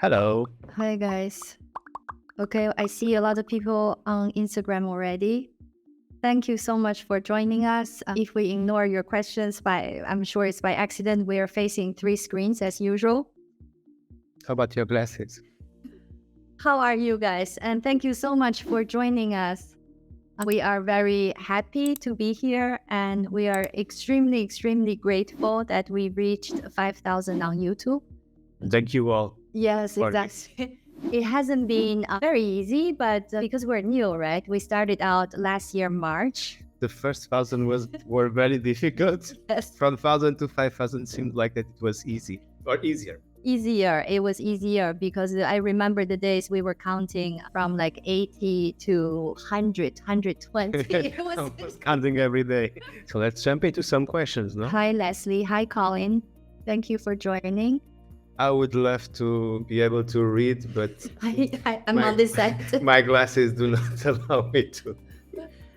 Hello. Hi guys. Okay, I see a lot of people on Instagram already. Thank you so much for joining us. If we ignore your questions I'm sure it's by accident, we are facing three screens as usual. How about your glasses? How are you guys? And thank you so much for joining us. We are very happy to be here and we are extremely grateful that we reached 5,000 on YouTube. Thank you all. Yes, for exactly. It hasn't been very easy, but because we're new, right? We started out last year, March. The first 1,000 were very difficult. Yes. From 1,000 to 5,000 seemed like that it was easy or easier. It was easier because I remember the days we were counting from like 80 to 100, 120. It I was was counting every day. So let's jump into some questions, no? Hi, Leslie. Hi, Colin. Thank you for joining. I would love to be able to read, but I'm on this side. my glasses do not allow me to.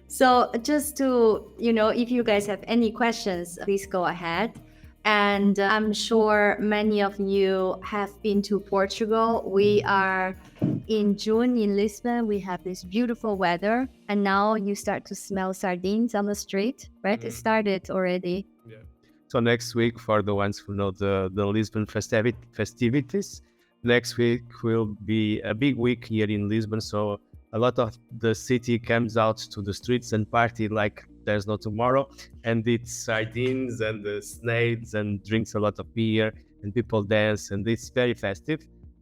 So just to, if you guys have any questions, please go ahead. And I'm sure many of you have been to Portugal. We are in June in Lisbon. We have this beautiful weather. And now you start to smell sardines on the street, right? It started already. Yeah. So next week, for the ones who know the Lisbon festivities, next week will be a big week here in Lisbon. So a lot of the city comes out to the streets and party like there's no tomorrow, and it's sardines and snakes and drinks a lot of beer and people dance, and it's very festive.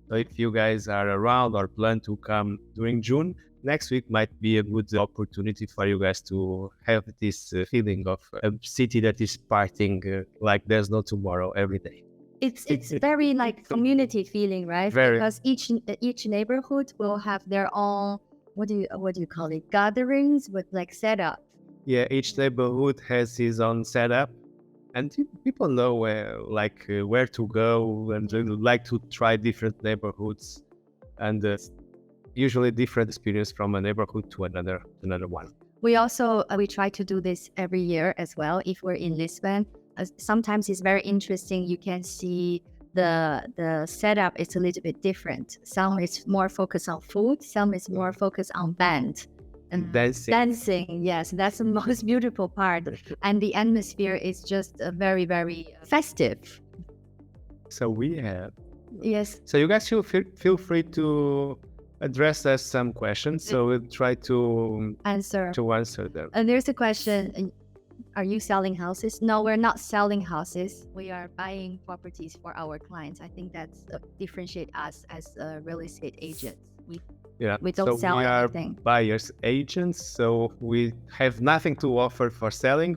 So if you guys are around or plan to come during June, next week might be a good opportunity for you guys to have this feeling of a city that is partying like there's no tomorrow every day. It's very like community feeling, right? Very. Because each neighborhood will have their own what do you call it, gatherings with like setup. Yeah, each neighborhood has his own setup, and people know where to go, and they like to try different neighborhoods, and usually different experience from a neighborhood to another one. We also we try to do this every year as well. If we're in Lisbon, sometimes it's very interesting. You can see the setup is a little bit different. Some is more focused on food, some is more focused on band. And dancing, yes, that's the most beautiful part. And the atmosphere is just very festive. So we have. Yes. So you guys should feel free to address us some questions. So we'll try to answer them. And there's a question. Are you selling houses? No, we're not selling houses. We are buying properties for our clients. I think that's differentiate us as real estate agents. We don't sell anything. We are buyers agents, so we have nothing to offer for selling.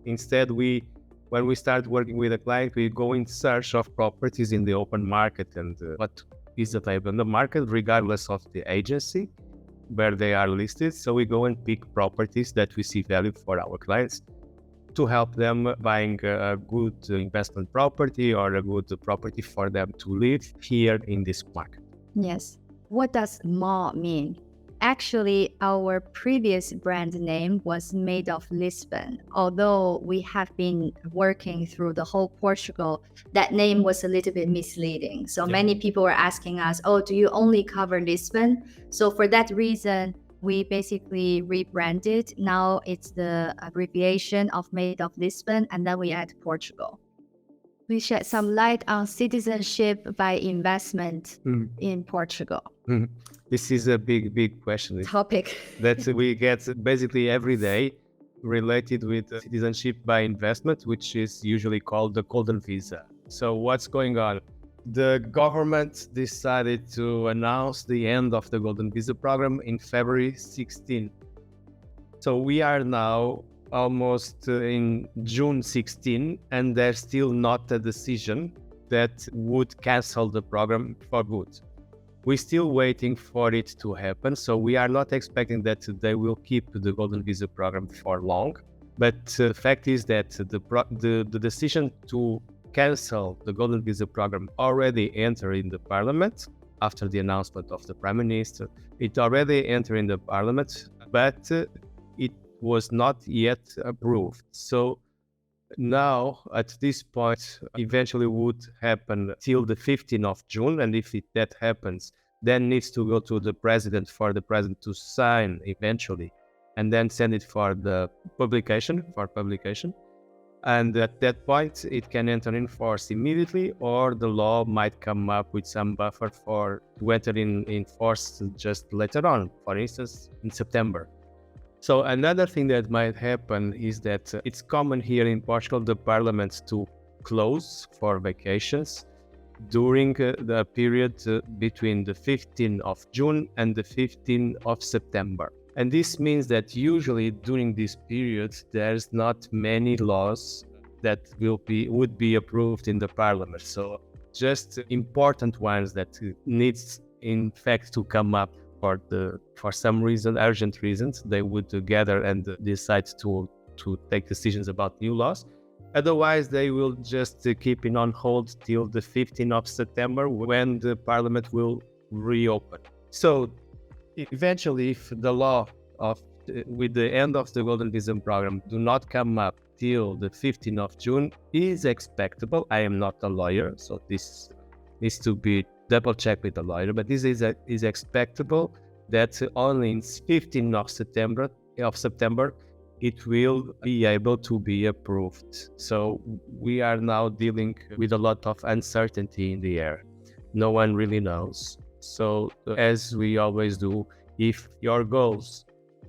Instead, when we start working with a client, we go in search of properties in the open market and what is available in the market, regardless of the agency where they are listed. So we go and pick properties that we see value for our clients to help them buying a good investment property or a good property for them to live here in this market. Yes. What does mall mean? Actually, our previous brand name was Made of Lisbon. Although we have been working through the whole Portugal, that name was a little bit misleading. So many people were asking us, oh, do you only cover Lisbon? So for that reason, we basically rebranded. Now it's the abbreviation of Made of Lisbon, and then we add Portugal. We shed some light on citizenship by investment in Portugal. This is a big question. Topic that we get basically every day related with citizenship by investment, which is usually called the Golden Visa. So what's going on? The government decided to announce the end of the Golden Visa program in February 16. So we are now almost in June 16, and there's still not a decision that would cancel the program for good. We're still waiting for it to happen, so we are not expecting that they will keep the Golden Visa program for long. But the fact is that the decision to cancel the Golden Visa program already entered in the Parliament after the announcement of the Prime Minister. It already entered in the Parliament, but it was not yet approved. So Now, at this point, eventually would happen till the 15th of June. And if that happens, then needs to go to the president for the president to sign eventually, and then send it for the publication, And at that point, it can enter in force immediately, or the law might come up with some buffer for to enter in force just later on, for instance, in September. So another thing that might happen is that it's common here in Portugal, the parliament to close for vacations during the period between the 15th of June and the 15th of September. And this means that usually during this period, there's not many laws that would be approved in the parliament. So just important ones that needs in fact to come up for some reason, urgent reasons, they would gather and decide to take decisions about new laws. Otherwise, they will just keep it on hold till the 15th of September when the parliament will reopen. So eventually, if the law with the end of the Golden Visa program do not come up till the 15th of June, is expectable. I am not a lawyer, so this needs to be double checked with the lawyer, but this is expectable that only in 15th of September it will be able to be approved. So we are now dealing with a lot of uncertainty in the air. No one really knows. So as we always do, if your goals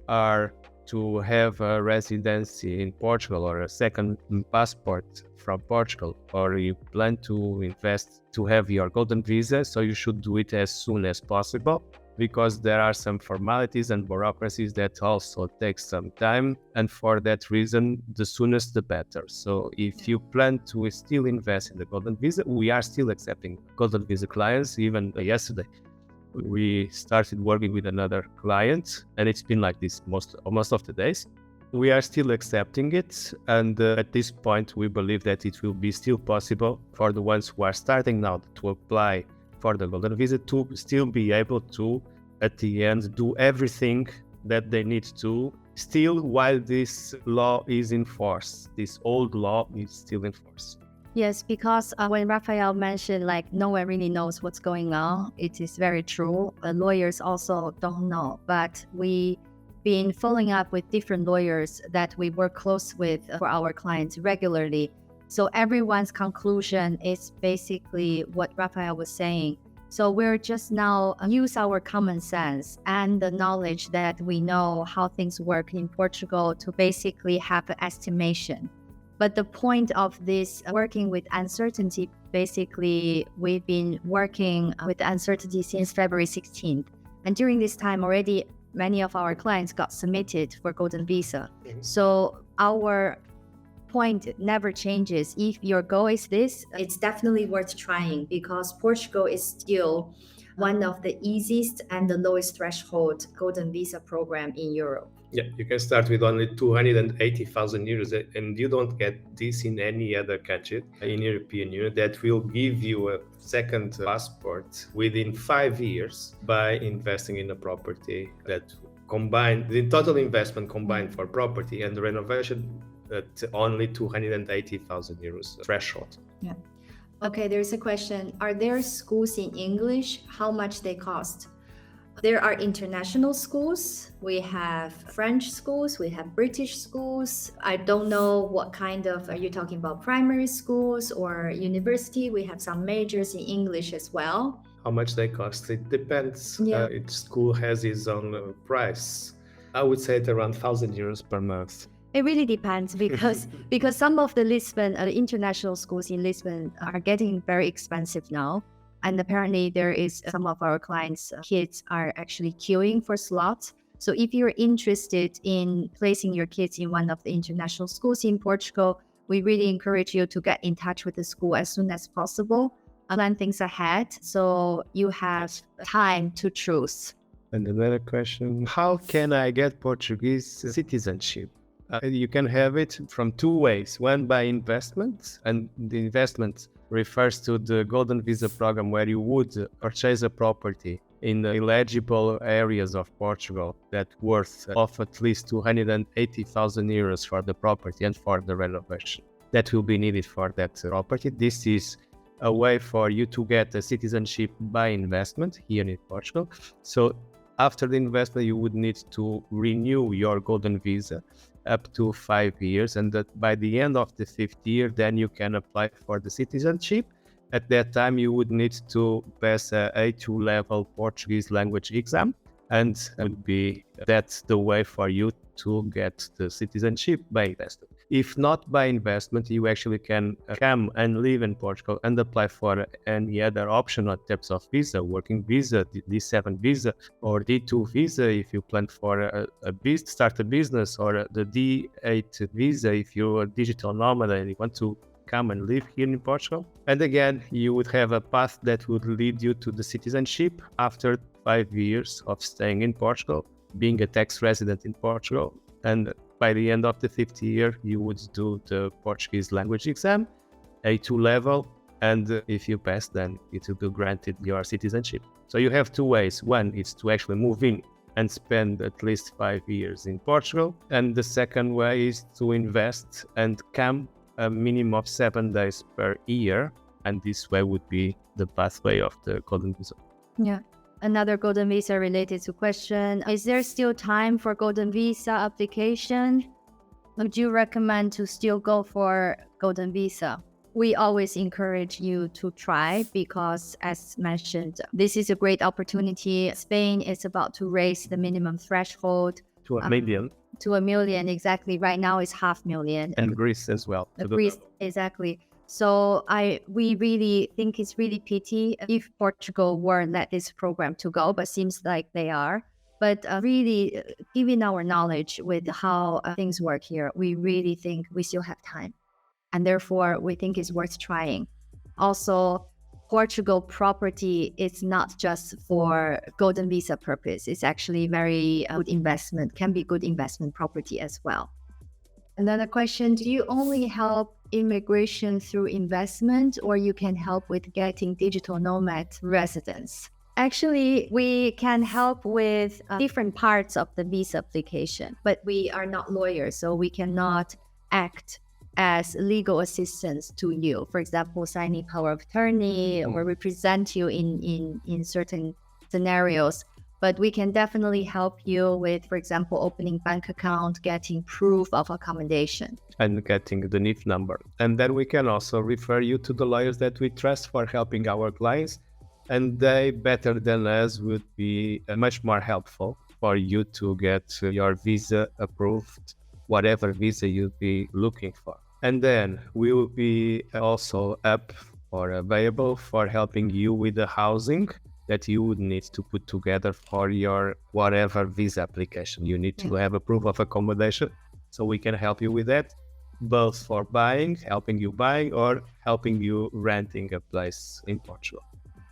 are to have a residency in Portugal or a second passport from Portugal, or you plan to invest to have your golden visa, so you should do it as soon as possible, because there are some formalities and bureaucracies that also take some time, and for that reason, the soonest the better. So if you plan to still invest in the golden visa, we are still accepting golden visa clients. Even yesterday we started working with another client, and it's been like this most of the days. We are still accepting it, and at this point we believe that it will be still possible for the ones who are starting now to apply for the golden visa to still be able to, at the end, do everything that they need to still while this law is in force. This old law is still in force. Yes, because when Raphael mentioned like no one really knows what's going on, it is very true. Lawyers also don't know, but we been following up with different lawyers that we work close with for our clients regularly. So everyone's conclusion is basically what Raphael was saying. So we're just now use our common sense and the knowledge that we know how things work in Portugal to basically have an estimation. But the point of this working with uncertainty, basically, we've been working with uncertainty since February 16th. And during this time already, many of our clients got submitted for Golden Visa. So our point never changes. If your goal is this, it's definitely worth trying, because Portugal is still one of the easiest and the lowest threshold Golden Visa program in Europe. Yeah, you can start with only 280,000 euros, and you don't get this in any other country in European Union that will give you a second passport within 5 years by investing in a property that combined, the total investment combined for property and the renovation at only 280,000 euros threshold. Yeah. Okay, there's a question. Are there schools in English? How much they cost? There are international schools. We have French schools. We have British schools. I don't know what kind of, are you talking about primary schools or university? We have some majors in English as well. How much they cost? It depends. Yeah. Each school has its own price. I would say at around 1,000 euros per month. It really depends because some of the Lisbon, international schools in Lisbon are getting very expensive now. And apparently there is some of our clients' kids are actually queuing for slots. So if you're interested in placing your kids in one of the international schools in Portugal, we really encourage you to get in touch with the school as soon as possible. Plan things ahead so you have time to choose. And another question, how can I get Portuguese citizenship? You can have it from two ways. One by investment, and the investment refers to the Golden Visa program, where you would purchase a property in the eligible areas of Portugal that worth of at least 280,000 euros for the property and for the renovation. that will be needed for that property. This is a way for you to get a citizenship by investment here in Portugal. So after the investment, you would need to renew your Golden Visa up to 5 years. And that by the end of the 5th year, then you can apply for the citizenship. At that time, you would need to pass a A2 level Portuguese language exam. And would be that's the way for you to get the citizenship by investment. If not by investment, you actually can come and live in Portugal and apply for any other option in terms of visa, working visa, D7 visa, or D2 visa if you plan for start a business, or the D8 visa if you're a digital nomad and you want to come and live here in Portugal. And again, you would have a path that would lead you to the citizenship after 5 years of staying in Portugal, being a tax resident in Portugal. And by the end of the 5th year, you would do the Portuguese language exam, A2 level. And if you pass, then it will be granted your citizenship. So you have two ways. One is to actually move in and spend at least 5 years in Portugal. And the second way is to invest and come a minimum of 7 days per year. And this way would be the pathway of the Golden Visa. Yeah. Another Golden Visa related to question, is there still time for Golden Visa application? Would you recommend to still go for Golden Visa? We always encourage you to try because, as mentioned, this is a great opportunity. Spain is about to raise the minimum threshold To a million. To a million, exactly. Right now it's 500,000. And Greece as well. Greece, exactly. So we really think it's really pity if Portugal weren't let this program to go, but seems like they are. But really, given our knowledge with how things work here, we really think we still have time. And therefore, we think it's worth trying. Also, Portugal property is not just for Golden Visa purpose. It's actually very good investment, can be good investment property as well. Another question, do you only help immigration through investment, or you can help with getting digital nomad residence? Actually, we can help with different parts of the visa application, but we are not lawyers, so we cannot act as legal assistance to you. For example, signing power of attorney or represent you in certain scenarios. But we can definitely help you with, for example, opening bank account, getting proof of accommodation. And getting the NIF number. And then we can also refer you to the lawyers that we trust for helping our clients. And they, better than us, would be much more helpful for you to get your visa approved, whatever visa you'd be looking for. And then we will be also up or available for helping you with the housing that you would need to put together for your whatever visa application. You need to have a proof of accommodation. So we can help you with that, both for buying, helping you buy, or helping you renting a place in Portugal.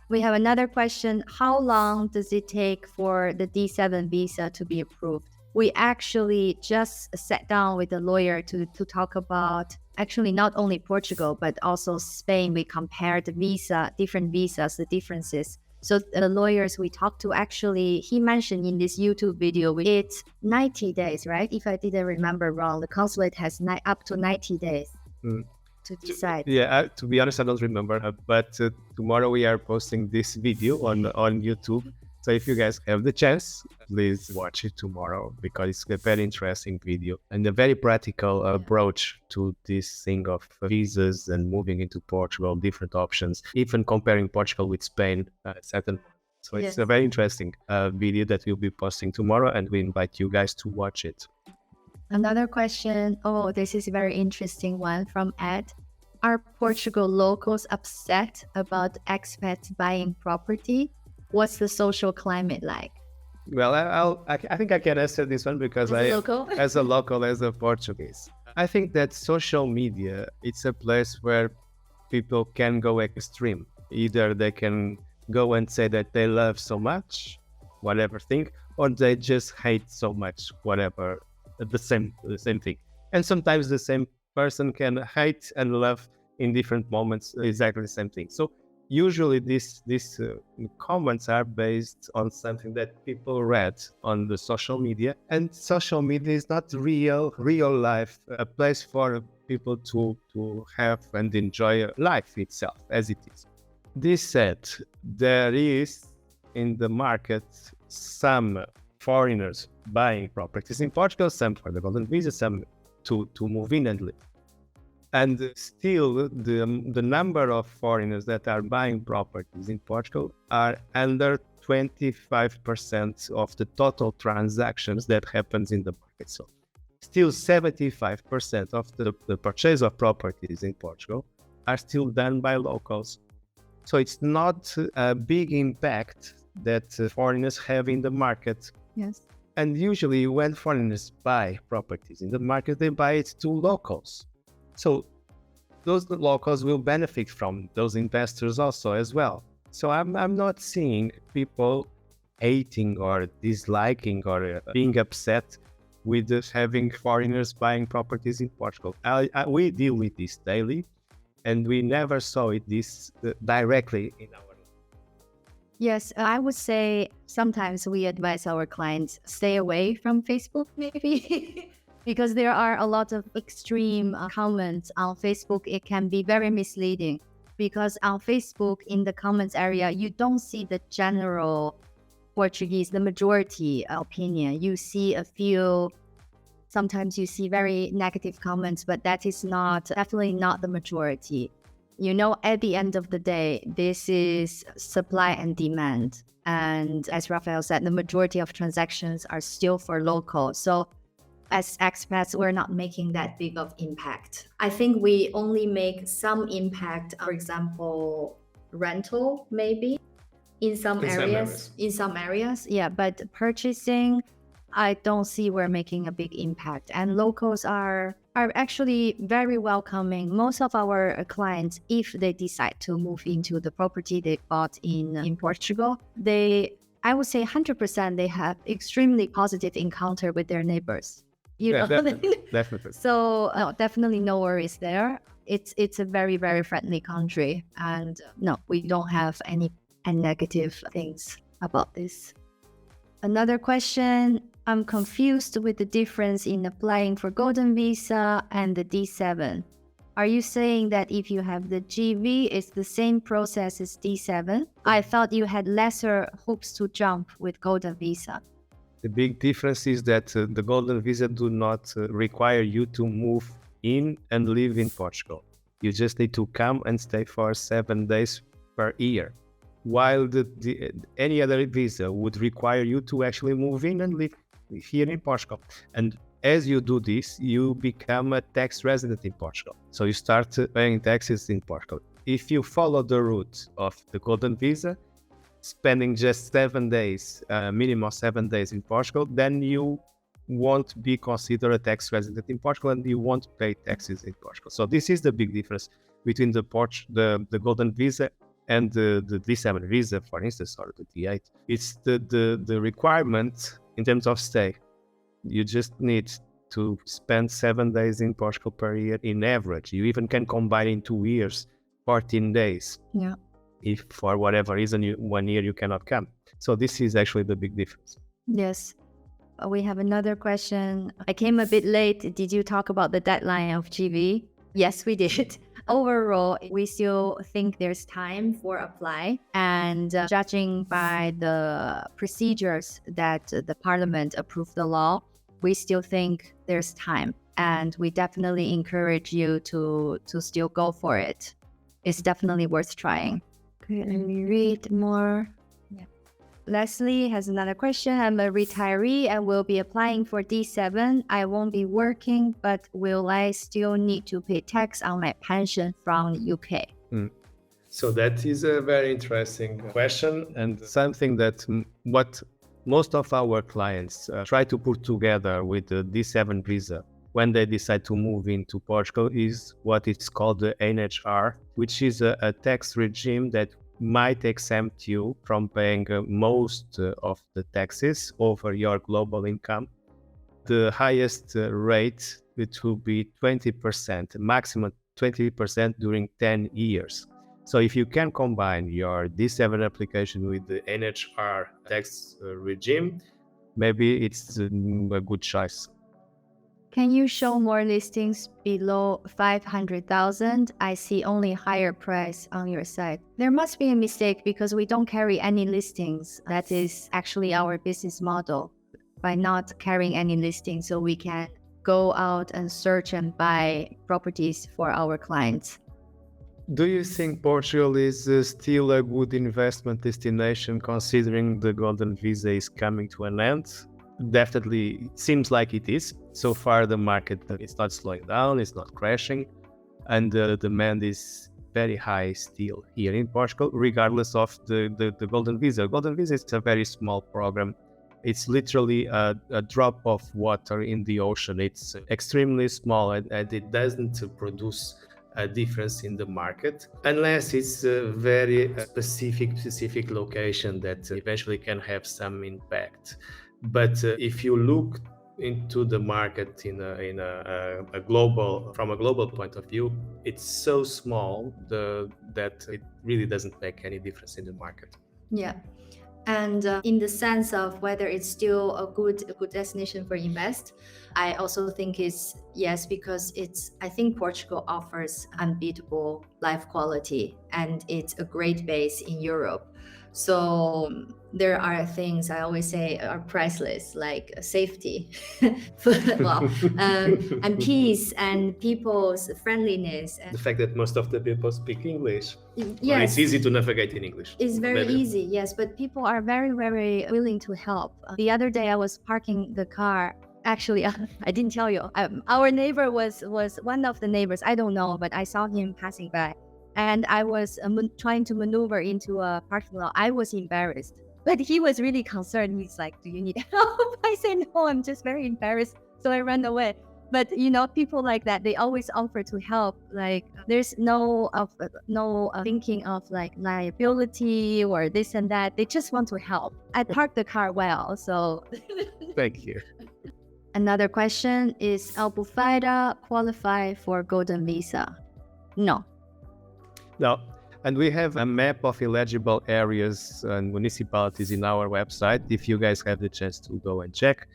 We have another question. How long does it take for the D7 visa to be approved? We actually just sat down with a lawyer to talk about actually not only Portugal, but also Spain. We compared the visa, different visas, the differences. So the lawyers we talked to, actually, he mentioned in this YouTube video, it's 90 days, right? If I didn't remember wrong, the consulate has up to 90 days to decide. Yeah, to be honest, I don't remember. But tomorrow we are posting this video on YouTube. So if you guys have the chance, please watch it tomorrow, because it's a very interesting video and a very practical approach to this thing of visas and moving into Portugal, different options, even comparing Portugal with Spain, certain. So it's a very interesting video that we'll be posting tomorrow, and we invite you guys to watch it. Another question. Oh, this is a very interesting one from Ed. Are Portugal locals upset about expats buying property? What's the social climate like? Well, I think I can answer this one because as a local, as a Portuguese, I think that social media, it's a place where people can go extreme. Either they can go and say that they love so much, whatever thing, or they just hate so much, whatever, the same thing. And sometimes the same person can hate and love in different moments exactly the same thing. So usually these comments are based on something that people read on the social media, and social media is not real life, a place for people to have and enjoy life itself as it is. This said, there is in the market some foreigners buying properties in Portugal, some for the Golden Visa, some to move in and live. And still, the number of foreigners that are buying properties in Portugal are under 25% of the total transactions that happens in the market. So still 75% of the purchase of properties in Portugal are still done by locals. So it's not a big impact that foreigners have in the market. Yes. And usually when foreigners buy properties in the market, they buy it to locals. So those locals will benefit from those investors also as well. So I'm not seeing people hating or disliking or being upset with having foreigners buying properties in Portugal. We deal with this daily, and we never saw it this directly in our. Yes, I would say sometimes we advise our clients stay away from Facebook, maybe. Because there are a lot of extreme comments on Facebook. It can be very misleading because on Facebook, in the comments area, you don't see the general Portuguese, the majority opinion. You see a few, sometimes you see very negative comments, but that is definitely not the majority. You know, at the end of the day, this is supply and demand. And as Rafael said, the majority of transactions are still for local. So as expats, we're not making that big of impact. I think we only make some impact, for example, rental maybe in some areas. In some areas, yeah. But purchasing, I don't see we're making a big impact. And locals are actually very welcoming. Most of our clients, if they decide to move into the property they bought in Portugal, I would say 100% they have extremely positive encounter with their neighbors. Definitely. So definitely no worries there. It's a very, very friendly country. And no, we don't have any negative things about this. Another question, I'm confused with the difference in applying for Golden Visa and the D7. Are you saying that if you have the GV, it's the same process as D7? I thought you had lesser hoops to jump with Golden Visa. The big difference is that the Golden Visa do not require you to move in and live in Portugal. You just need to come and stay for 7 days per year. While any other visa would require you to actually move in and live here in Portugal. And as you do this, you become a tax resident in Portugal. So you start paying taxes in Portugal. If you follow the route of the Golden Visa, spending just 7 days, minimum 7 days in Portugal, then you won't be considered a tax resident in Portugal and you won't pay taxes in Portugal. So this is the big difference between the Golden Visa and the D7 visa, for instance, or the D8. It's the requirement in terms of stay. You just need to spend 7 days in Portugal per year in average. You even can combine in 2 years, 14 days. Yeah. If for whatever reason, 1 year you cannot come. So this is actually the big difference. Yes. We have another question. I came a bit late. Did you talk about the deadline of GV? Yes, we did. Overall, we still think there's time for apply. And judging by the procedures that the parliament approved the law, we still think there's time. And we definitely encourage you to still go for it. It's definitely worth trying. Okay, let me read more. Yeah. Leslie has another question. I'm a retiree and will be applying for D7. I won't be working, but will I still need to pay tax on my pension from UK? So that is a very interesting question and something that what most of our clients try to put together with the D7 visa when they decide to move into Portugal is what is called the NHR, which is a tax regime that might exempt you from paying most of the taxes over your global income. The highest rate, it will be 20%, maximum 20% during 10 years. So if you can combine your D7 application with the NHR tax regime, maybe it's a good choice. Can you show more listings below 500,000? I see only higher price on your site. There must be a mistake because we don't carry any listings. That is actually our business model. By not carrying any listings, so we can go out and search and buy properties for our clients. Do you think Portugal is still a good investment destination considering the Golden Visa is coming to an end? Definitely seems like it is. So far the market is not slowing down, it's not crashing, and the demand is very high still here in Portugal, regardless of the Golden Visa. Golden Visa is a very small program. It's literally a drop of water in the ocean. It's extremely small and it doesn't produce a difference in the market unless it's a very specific location that eventually can have some impact. But if you look into the market from a global point of view, it's so small that it really doesn't make any difference in the market. Yeah. And in the sense of whether it's still a good destination for invest, I also think it's yes, because I think Portugal offers unbeatable life quality and it's a great base in Europe. So there are things I always say are priceless, like safety, and peace, and people's friendliness. The fact that most of the people speak English. Yes. It's easy to navigate in English. It's very easy, yes, but people are very, very willing to help. The other day I was parking the car. Actually, I didn't tell you. Our neighbor was one of the neighbors. I don't know, but I saw him passing by. And I was trying to maneuver into a parking lot. I was embarrassed, but he was really concerned. He's like, "Do you need help?" I said, "No, I'm just very embarrassed." So I ran away. But people like that, they always offer to help. Like there's no thinking of like liability or this and that. They just want to help. I parked the car well, so. Thank you. Another question is, Albufeira qualify for Golden Visa? No. No, and we have a map of eligible areas and municipalities in our website. If you guys have the chance to go and check,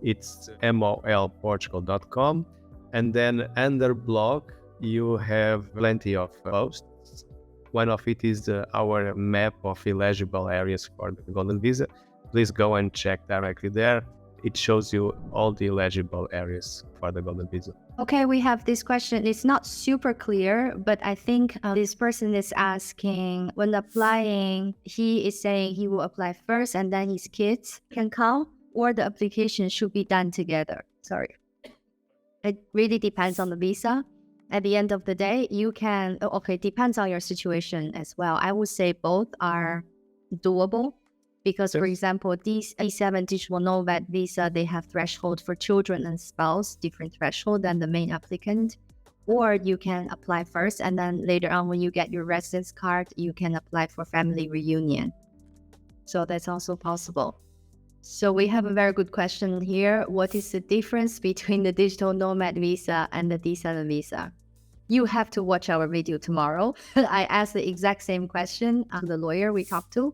it's molportugal.com. And then under blog, you have plenty of posts. One of it is our map of eligible areas for the Golden Visa. Please go and check directly there. It shows you all the eligible areas for the Golden Visa. Okay, we have this question. It's not super clear, but I think this person is asking, when applying, he is saying he will apply first and then his kids can come, or the application should be done together. Sorry. It really depends on the visa. At the end of the day, you can, depends on your situation as well. I would say both are doable. Because, for example, these E7 digital nomad visa, they have threshold for children and spouse, different threshold than the main applicant. Or you can apply first, and then later on when you get your residence card, you can apply for family reunion. So that's also possible. So we have a very good question here. What is the difference between the digital nomad visa and the D7 visa? You have to watch our video tomorrow. I asked the exact same question to the lawyer we talked to.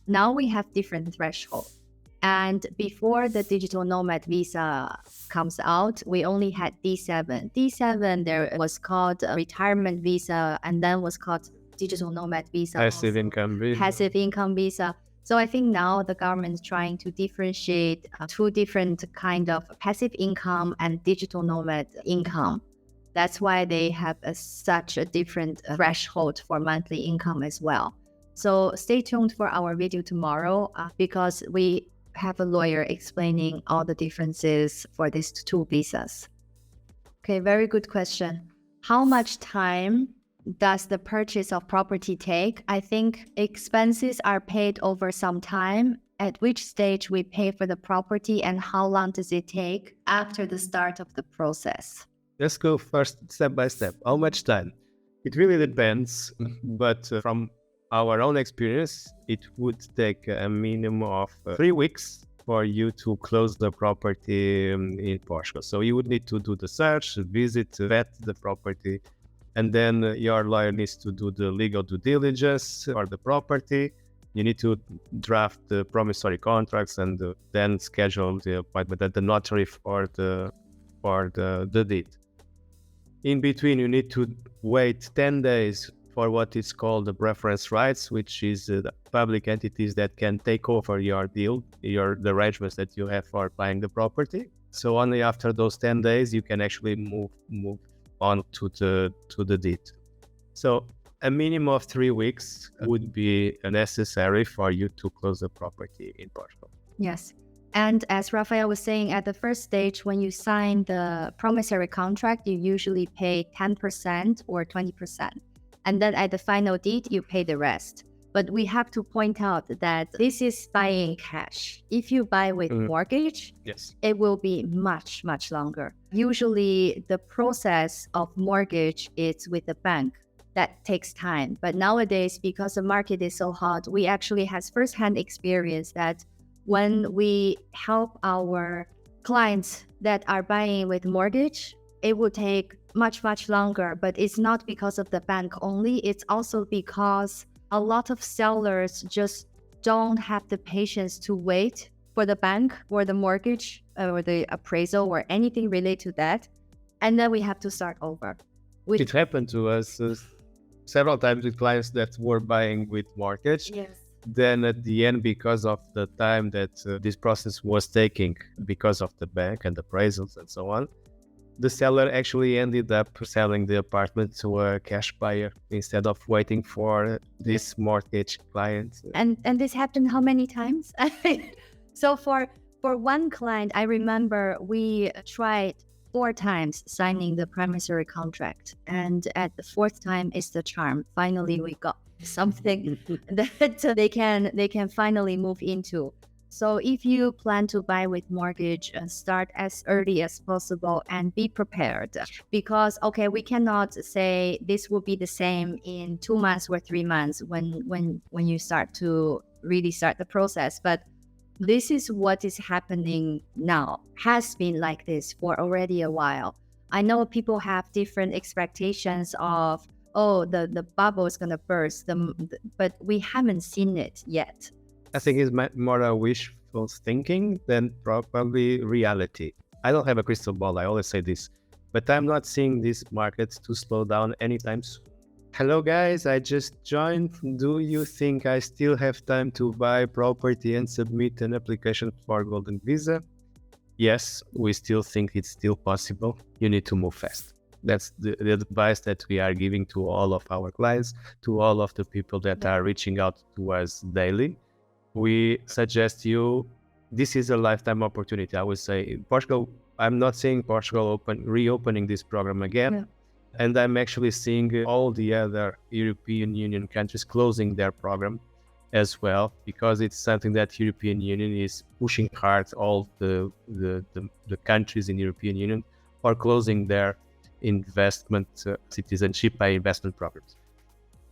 Now we have different thresholds. And before the digital nomad visa comes out, we only had D7. D7, there was called retirement visa, and then was called digital nomad visa. Passive income visa. Passive income visa. So I think now the government is trying to differentiate two different kind of passive income and digital nomad income. That's why they have such a different threshold for monthly income as well. So stay tuned for our video tomorrow because we have a lawyer explaining all the differences for these two visas. Okay, very good question. How much time does the purchase of property take? I think expenses are paid over some time. At which stage we pay for the property and how long does it take after the start of the process? Let's go first step by step. How much time? It really depends, but from our own experience, it would take a minimum of 3 weeks for you to close the property in Portugal. So you would need to do the search, visit, vet the property, and then your lawyer needs to do the legal due diligence for the property. You need to draft the promissory contracts and then schedule the appointment at the notary for the for the deed. In between, you need to wait 10 days for what is called the preference rights, which is the public entities that can take over your deal, the arrangements that you have for buying the property. So only after those 10 days, you can actually move on to the deed. So a minimum of 3 weeks would be necessary for you to close the property in Portugal. Yes. And as Rafael was saying, at the first stage, when you sign the promissory contract, you usually pay 10% or 20%. And then at the final deed, you pay the rest. But we have to point out that this is buying cash. If you buy with mortgage, yes, it will be much, much longer. Usually the process of mortgage is with the bank. That takes time. But nowadays, because the market is so hot, we actually have firsthand experience that when we help our clients that are buying with mortgage, it will take much, much longer. But it's not because of the bank only. It's also because a lot of sellers just don't have the patience to wait for the bank or the mortgage or the appraisal or anything related to that. And then we have to start over. It happened to us several times with clients that were buying with mortgage. Yes. Then at the end, because of the time that this process was taking, because of the bank and appraisals and so on, the seller actually ended up selling the apartment to a cash buyer instead of waiting for this mortgage client. And this happened how many times? So for one client, I remember we tried 4 times signing the promissory contract, and at the 4th time is the charm. Finally, we got something that they can finally move into. So if you plan to buy with mortgage, start as early as possible and be prepared, because we cannot say this will be the same in 2 months or 3 months when you start to really start the process. But this is what is happening now, has been like this for already a while. I know people have different expectations of, the bubble is going to burst, but we haven't seen it yet. I think it's more a wishful thinking than probably reality. I don't have a crystal ball, I always say this, but I'm not seeing these markets to slow down anytime soon. Hello guys, I just joined. Do you think I still have time to buy property and submit an application for Golden Visa? Yes, we still think it's still possible. You need to move fast. That's the advice that we are giving to all of our clients, to all of the people that are reaching out to us daily. We suggest you, this is a lifetime opportunity. I would say in Portugal, I'm not saying Portugal reopening this program again. Yeah. And I'm actually seeing all the other European Union countries closing their program as well, because it's something that European Union is pushing hard. All the countries in European Union are closing their investment citizenship by investment programs.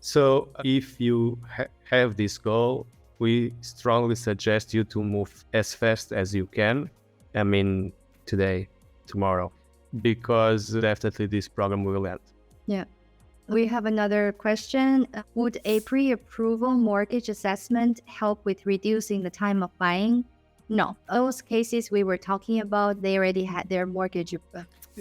So if you have this goal, we strongly suggest you to move as fast as you can. I mean, today, tomorrow, because definitely this program will end. Yeah. We have another question. Would a pre-approval mortgage assessment help with reducing the time of buying? No. Those cases we were talking about, they already had their mortgage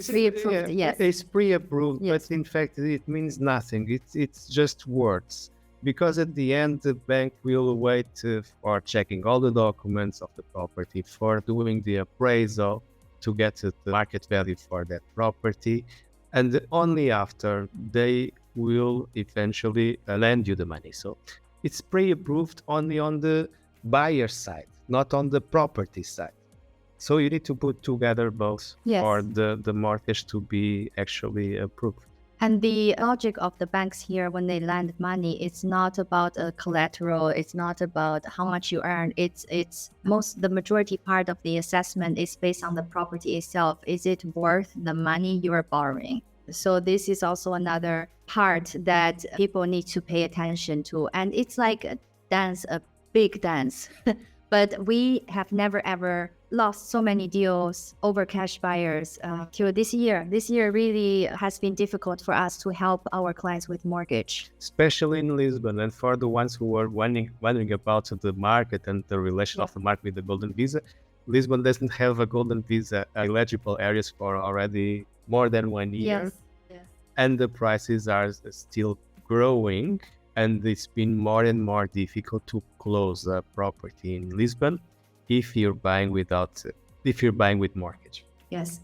pre-approved. Yes. It's pre-approved, yes. But in fact, it means nothing. It's just words. Because at the end, the bank will wait for checking all the documents of the property, for doing the appraisal, to get the market value for that property, and only after they will eventually lend you the money. So it's pre-approved only on the buyer side, not on the property side. So you need to put together both, yes, for the mortgage to be actually approved. And the logic of the banks here, when they lend money, it's not about a collateral. It's not about how much you earn. The majority part of the assessment is based on the property itself. Is it worth the money you are borrowing? So this is also another part that people need to pay attention to. And it's like a dance, a big dance. But we have never ever lost so many deals over cash buyers till this year. This year really has been difficult for us to help our clients with mortgage. Especially in Lisbon. And for the ones who are wondering about the market and the relation of the market with the Golden Visa, Lisbon doesn't have a golden visa eligible areas for already more than 1 year. Yes. Yes. And the prices are still growing, and it's been more and more difficult to close a property in Lisbon if you're buying with mortgage. Yes.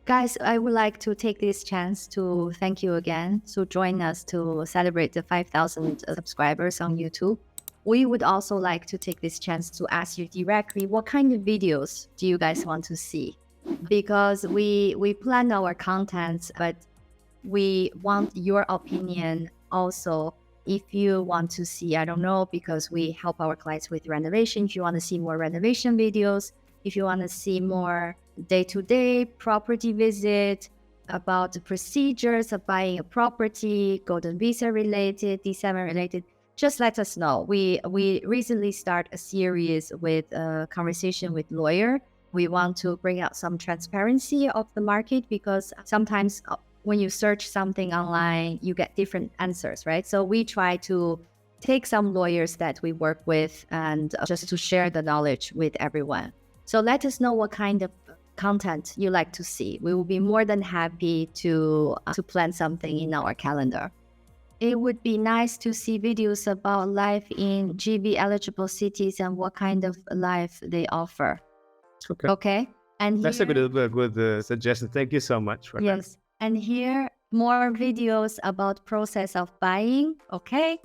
Guys, I would like to take this chance to thank you again to join us to celebrate the 5,000 subscribers on YouTube. We would also like to take this chance to ask you directly, what kind of videos do you guys want to see? Because we plan our contents, but we want your opinion also. If you want to see, I don't know, because we help our clients with renovation. If you want to see more renovation videos, if you want to see more day-to-day property visit, about the procedures of buying a property, Golden Visa related, D7 related, just let us know. We recently start a series with a conversation with lawyer. We want to bring out some transparency of the market, because sometimes when you search something online, you get different answers, right? So we try to take some lawyers that we work with and just to share the knowledge with everyone. So let us know what kind of content you like to see. We will be more than happy to plan something in our calendar. It would be nice to see videos about life in GB eligible cities and what kind of life they offer. Okay. And that's here, a good suggestion. Thank you so much for that. yes. And here, more videos about process of buying. Okay.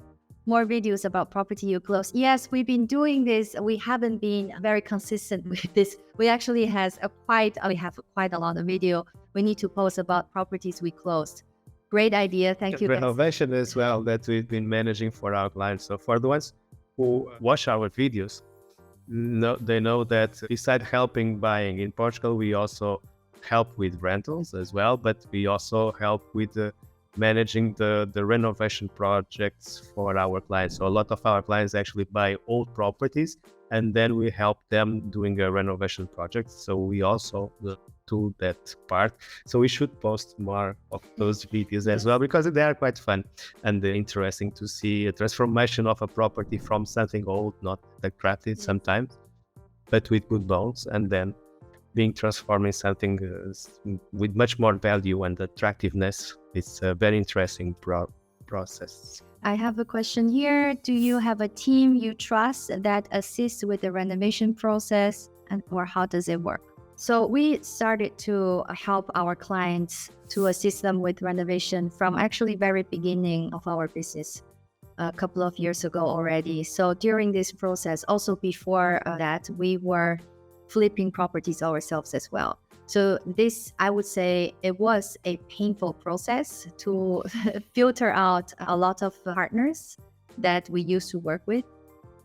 More videos about property you close. Yes, we've been doing this. We haven't been very consistent with this. We actually have quite a lot of video we need to post about properties we closed. Great idea. Thank you. Renovation as well that we've been managing for our clients. So for the ones who watch our videos, they know that besides helping buying in Portugal, we also help with rentals as well, but we also help with managing the renovation projects for our clients. So a lot of our clients actually buy old properties, and then we help them doing a renovation project. So we also do that part. So we should post more of those videos as well, because they are quite fun and interesting to see a transformation of a property from something old, not decrepit sometimes, but with good bones, and then being transformed in something with much more value and attractiveness. It's a very interesting process. I have a question here. Do you have a team you trust that assists with the renovation process, or how does it work? So we started to help our clients to assist them with renovation from actually very beginning of our business a couple of years ago already. So during this process, also before that, we were flipping properties ourselves as well. So this, I would say, it was a painful process to filter out a lot of partners that we used to work with.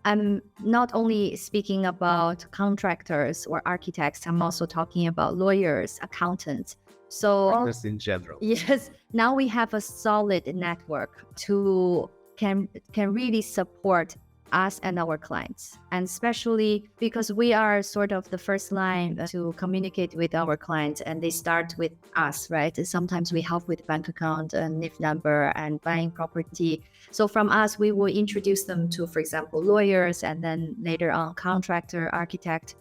I'm not only speaking about contractors or architects, I'm also talking about lawyers, accountants. So just in general. Yes, now we have a solid network to can really support us and our clients, and especially because we are sort of the first line to communicate with our clients, and they start with us, right? And sometimes we help with bank account and NIF number and buying property. So from us, we will introduce them to, for example, lawyers, and then later on contractor, architect.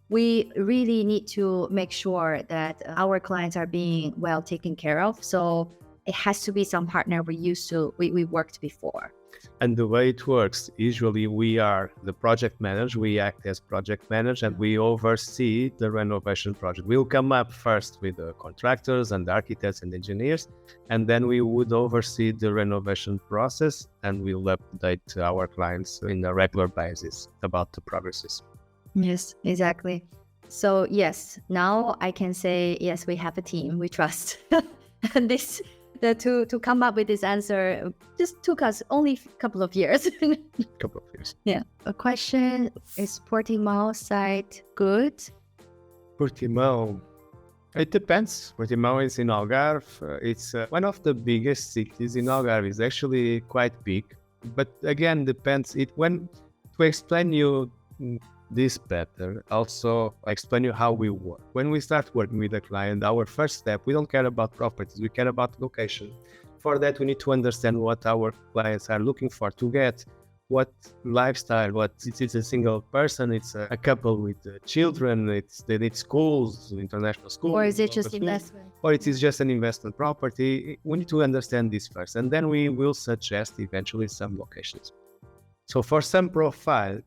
We really need to make sure that our clients are being well taken care of. So it has to be some partner we worked before. And the way it works, usually we are the project manager, we act as project manager, and we oversee the renovation project. We'll come up first with the contractors and the architects and engineers, and then we would oversee the renovation process, and we'll update our clients in a regular basis about the progresses. Yes, exactly. So yes, now I can say, yes, we have a team we trust. And this to come up with this answer just took us only a couple of years. Yeah. A question, is Portimão site good? Portimão, it depends. Portimão is in Algarve. It's one of the biggest cities in Algarve. It's actually quite big, but again, depends. To explain you this better, also explain you how we work. When we start working with a client, our first step, we don't care about properties, we care about location. For that, we need to understand what our clients are looking for to get what lifestyle, what it's a single person, it's a couple with children, they need schools, international schools, Or is it local just schools, investment? or it is just an investment property. We need to understand this first, and then we will suggest eventually some locations. So for some profile,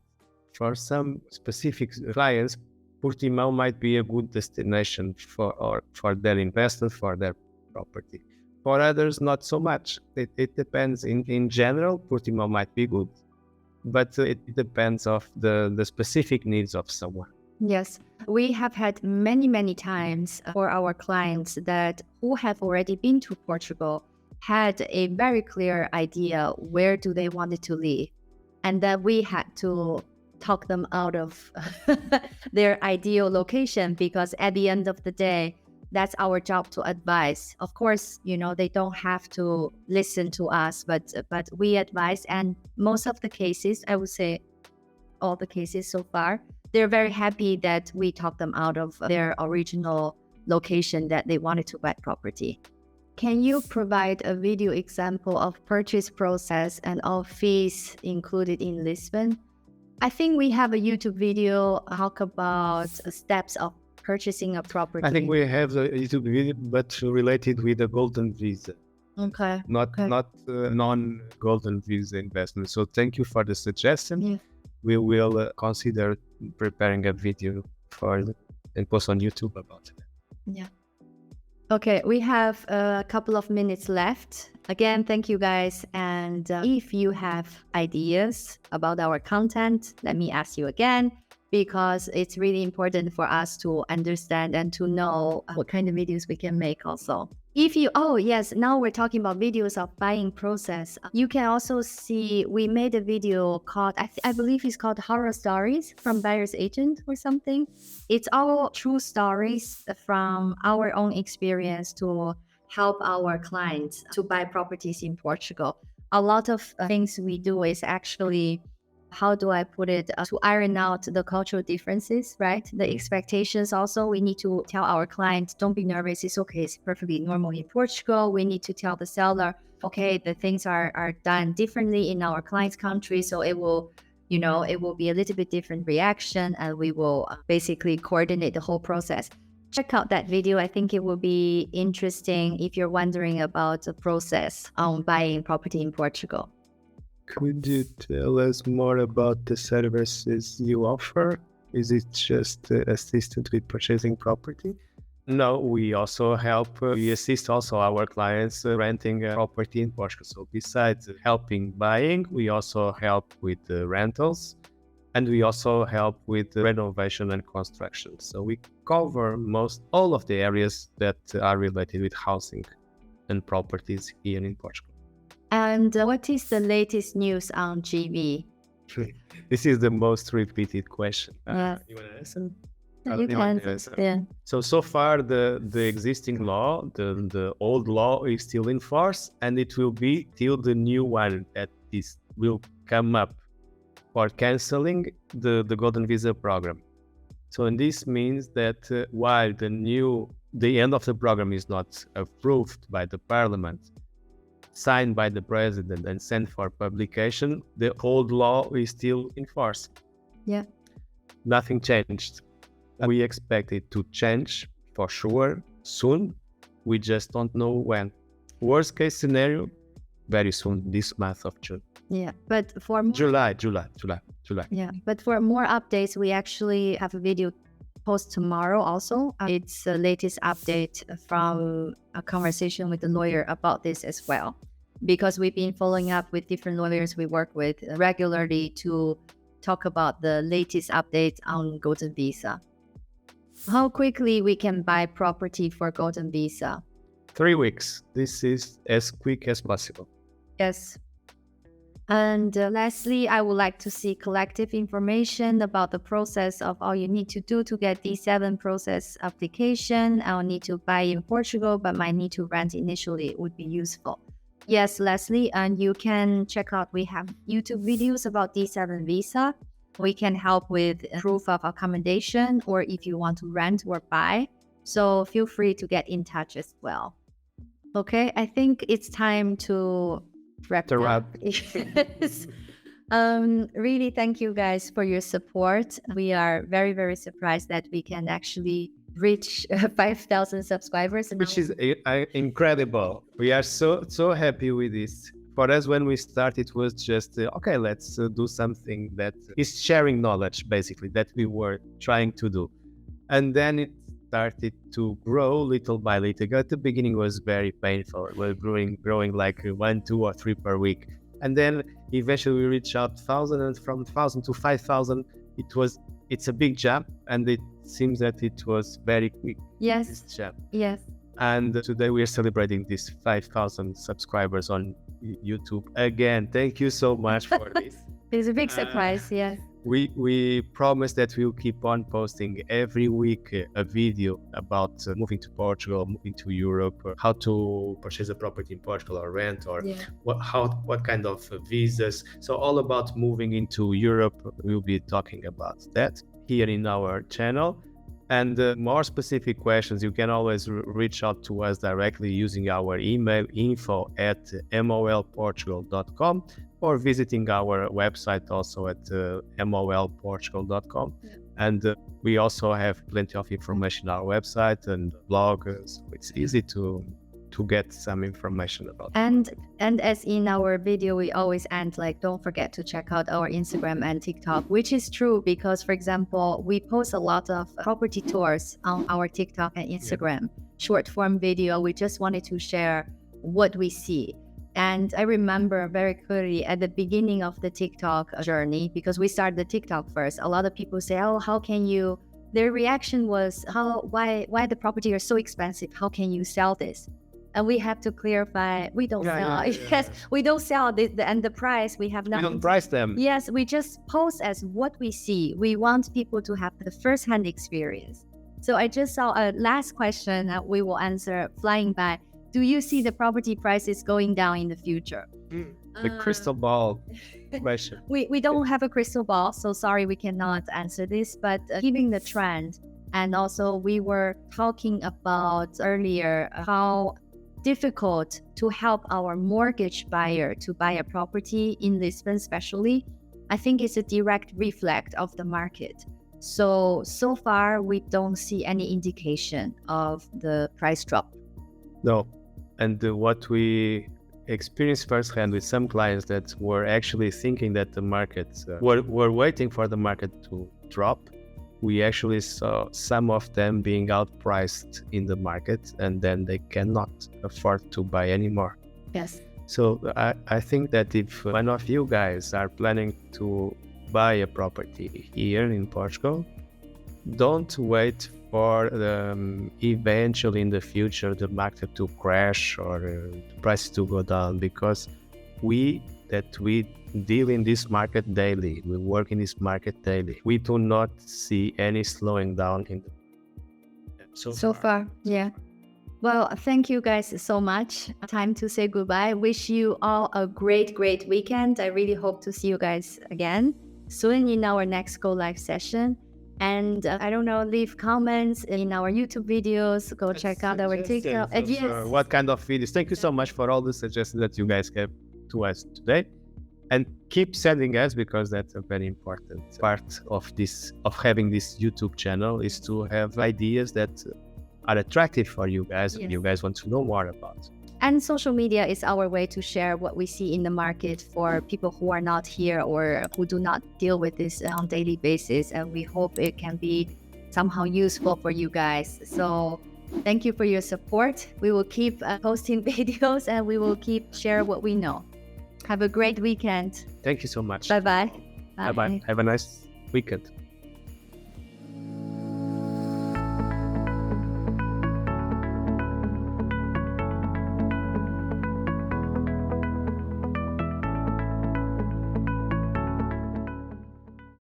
for some specific clients, Portimão might be a good destination for their investment, for their property. For others, not so much. It depends. In general, Portimão might be good, but it depends of the specific needs of someone. Yes, we have had many times for our clients that who have already been to Portugal had a very clear idea where do they wanted to live, and then we had to talk them out of their ideal location, because at the end of the day, that's our job to advise. Of course, they don't have to listen to us, but we advise, and most of the cases, I would say all the cases so far, they're very happy that we talk them out of their original location that they wanted to buy property. Can you provide a video example of purchase process and all fees included in Lisbon? I think we have a YouTube video talk about steps of purchasing a property. I think we have a YouTube video, but related with the Golden Visa. Okay. Not non-Golden Visa investment. So thank you for the suggestion. Yeah. We will consider preparing a video for and post on YouTube about it. Yeah. Okay, we have a couple of minutes left. Again, thank you guys. And if you have ideas about our content, let me ask you again, because it's really important for us to understand and to know what kind of videos we can make also. Now we're talking about videos of buying process. You can also see, we made a video called, I believe it's called Horror Stories from Buyer's Agent or something. It's all true stories from our own experience to help our clients to buy properties in Portugal. A lot of things we do is actually, how do I put it, to iron out the cultural differences, right? The expectations also, we need to tell our clients, don't be nervous, it's okay, it's perfectly normal in Portugal. We need to tell the seller, okay, the things are done differently in our client's country, so it will be a little bit different reaction, and we will basically coordinate the whole process. Check out that video. I think it will be interesting if you're wondering about the process on buying property in Portugal. Could you tell us more about the services you offer? Is it just assistant with purchasing property? No, we also help, we assist also our clients renting a property in Portugal. So besides helping buying, we also help with the rentals, and we also help with the renovation and construction. So we cover all of the areas that are related with housing and properties here in Portugal. And what is the latest news on GV? This is the most repeated question. Yes. You want to answer? You can. Yeah. So far, the existing law, the old law is still in force, and it will be till the new one that will come up for canceling the Golden Visa program. So, and this means that while the end of the program is not approved by the parliament, signed by the president and sent for publication, the old law is still in force. Yeah. Nothing changed. We expect it to change for sure soon. We just don't know when. Worst case scenario, very soon, this month of June. Yeah, but for July. Yeah, but for more updates, we actually have a video post tomorrow also. It's the latest update from a conversation with the lawyer about this as well, because we've been following up with different lawyers we work with regularly to talk about the latest updates on Golden Visa. How quickly we can buy property for Golden Visa? 3 weeks. This is as quick as possible. Yes. And lastly, I would like to see collective information about the process of all you need to do to get D7 process application. I'll need to buy in Portugal, but might need to rent initially. It would be useful. Yes, Leslie, and you can check out, we have YouTube videos about D7 visa. We can help with proof of accommodation, or if you want to rent or buy. So feel free to get in touch as well. Okay, I think it's time to wrap up. Yes. Really, thank you guys for your support. We are very, very surprised that we can actually reach 5,000 subscribers. Which is incredible. We are so happy with this. For us, when we started, it was just okay. Let's do something that is sharing knowledge, basically, that we were trying to do, and then it started to grow little by little. At the beginning, it was very painful. It was growing like 1, 2, or 3 per week, and then eventually we reached out 1,000, and from 1,000 to 5,000, it's a big jump, and it seems that it was very quick. Yes. This jump. Yes. And today we are celebrating these 5,000 subscribers on YouTube. Again, thank you so much for this. It's a big surprise. Yes. We promise that we'll keep on posting every week a video about moving to Portugal, moving to Europe, or how to purchase a property in Portugal or rent, or what kind of visas. So all about moving into Europe, we'll be talking about that here in our channel. And more specific questions, you can always reach out to us directly using our email info@molportugal.com, or visiting our website also at molportugal.com. And we also have plenty of information on our website and blog, so it's easy to get some information about and as in our video, we always end like, don't forget to check out our Instagram and TikTok, which is true because, for example, we post a lot of property tours on our TikTok and Instagram, short form video. We just wanted to share what we see. And I remember very clearly at the beginning of the TikTok journey, because we started the TikTok first, a lot of people say, oh, how can you, their reaction was, why the property are so expensive? How can you sell this? And we have to clarify, we don't sell. Yes, we don't sell and the price, we have nothing. We don't price them. Yes, we just post as what we see. We want people to have the first-hand experience. So I just saw a last question that we will answer flying by. Do you see the property prices going down in the future? The crystal ball question. We don't have a crystal ball, so sorry we cannot answer this, but given the trend, and also we were talking about earlier how difficult to help our mortgage buyer to buy a property in Lisbon especially, I think it's a direct reflect of the market. So far we don't see any indication of the price drop. No, and what we experienced firsthand with some clients that were actually thinking that the market, were waiting for the market to drop. We actually saw some of them being outpriced in the market, and then they cannot afford to buy anymore. Yes. So I think that if one of you guys are planning to buy a property here in Portugal, don't wait for eventually in the future the market to crash or the price to go down, because we deal in this market daily. We work in this market daily. We do not see any slowing down in the so far. Yeah. Well, thank you guys so much. Time to say goodbye. Wish you all a great weekend. I really hope to see you guys again soon in our next Go Live session. And I don't know, leave comments in our YouTube videos. Go check out our TikTok. Yes. What kind of videos? Thank you so much for all the suggestions that you guys gave to us today. And keep sending us, because that's a very important part of having this YouTube channel, is to have ideas that are attractive for you guys and you guys want to know more about. And social media is our way to share what we see in the market for people who are not here or who do not deal with this on a daily basis. And we hope it can be somehow useful for you guys. So thank you for your support. We will keep posting videos and we will keep share what we know. Have a great weekend. Thank you so much. Bye-bye. Bye-bye. Have a nice weekend.